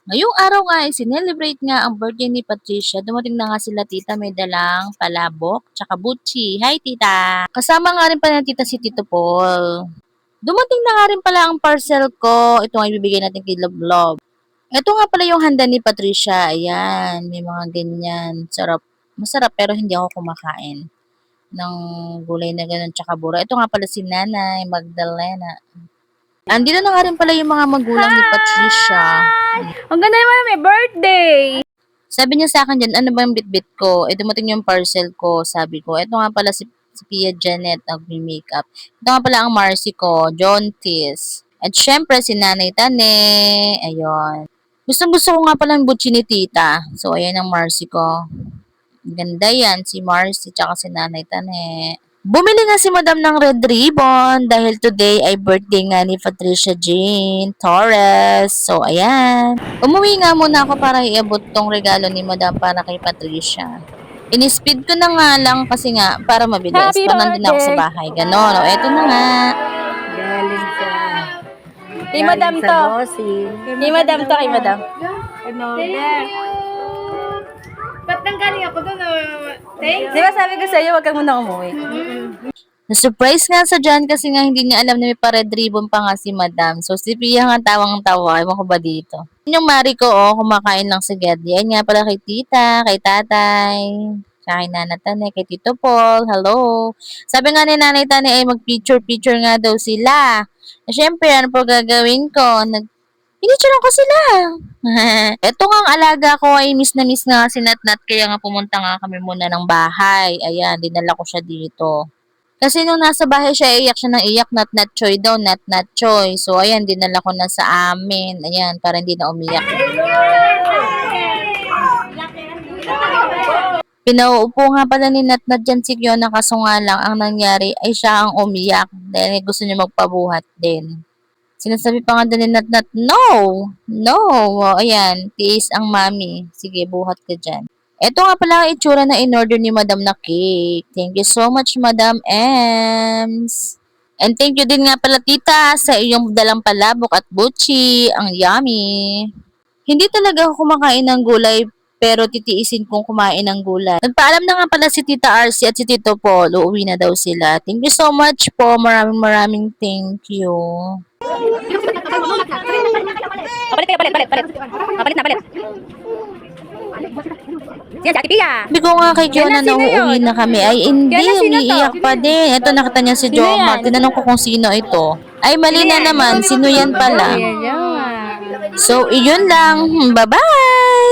Ngayong araw nga ay sinelebrate nga ang birthday ni Patricia. Dumating na nga sila tita, may dalang palabok, tsaka butchi. Hi tita! Kasama nga rin pala ng tita si Tito Paul. Dumating na nga rin pala ang parcel ko. Ito nga ibibigay natin kay Love Love. Ito nga pala yung handa ni Patricia. Ayan, may mga ganyan. Sarap. Masarap pero hindi ako kumakain ng gulay na ganun tsaka bura. Ito nga pala si Nanay Magdalena. Andito na nga rin pala yung mga magulang ni Patricia. Ang ganda naman may birthday! Sabi niya sa akin dyan, ano ba yung bitbit ko? Dumating yung parcel ko, sabi ko. Ito nga pala si Pia Janet, nag-makeup. Ito nga pala ang Marcy ko, John Tis. At syempre, si Nanay Tane. Ayun. Gusto ko nga pala yung butchi ni Tita. So, ayan ang Marcy ko. Ganda yan, si Marcy, tsaka si Nanay Tane. Bumili nga si Madam ng red ribbon dahil today ay birthday nga ni Patricia Jane Torres. So, ayan. Umuwi nga muna ako para iabot tong regalo ni Madam para kay Patricia. In-speed ko na nga lang kasi nga para mabilis. Happy Pa nandun ako sa birthday! bahay. Ganon. O, eto na nga. Galing sa... Kay Madam galing sa to. bossing. Kay Madam to, kay Madam. Ano? Ba't nang galing ako doon? Thanks. Di ba sabi ko sa'yo, huwag kang muna umuwi. Na-surprise nga sa Jan kasi nga hindi niya alam na may pa-red ribbon pa nga si Madam. So, si Pia nga tawang-tawa. Ewan ko ba dito? Yun yung Mari ko, kumakain lang sa Gedli. Yan nga pala kay tita, kay tatay, kay Nana Tane, kay Tito Paul. Hello. Sabi nga ni Nanay Tane ay mag-picture-picture nga daw sila. Siyempre, ano po gagawin ko? Pinicturean ko sila. Ito nga ang alaga ko ay miss na miss nga si Natnat kaya nga pumunta nga kami muna ng bahay. Ayan, dinala ko siya dito. Kasi nung nasa bahay siya, iyak siya ng iyak, Natnat Choy daw, Natnat Choy. So, ayan, dinala ko na sa amin. Ayan, para hindi na umiyak. Pinauupo nga pala ni Natnat dyan si Kiona kaso nga lang ang nangyari ay siya ang umiyak dahil gusto niya magpabuhat din. Sinasabi pa nga doon ni Natnat, no! No! O, ayan, tiis ang mami. Sige, buhat ka dyan. Ito nga pala ang itsura na in-order ni Madam na cake. Thank you so much, Madam Ems. And thank you din nga pala, tita, sa iyong dalang palabok at butchi. Ang yummy. Hindi talaga ako kumakain ng gulay, pero titiisin kong kumain ng gulay. Nagpaalam na nga pala si Tita RC at si Tito Paul. Uuwi na daw sila. Thank you so much po. Maraming thank you. Palit na, palit. Yan, si Ate Pia. Sabi ko nga kay Kiona na uuwi na kami, ay hindi, umiiyak pa din. Ito nakita niya si Jomar. Tinanong ko kung sino ito. Ay, mali na naman. Sino yan pala? So, iyon lang. Bye-bye!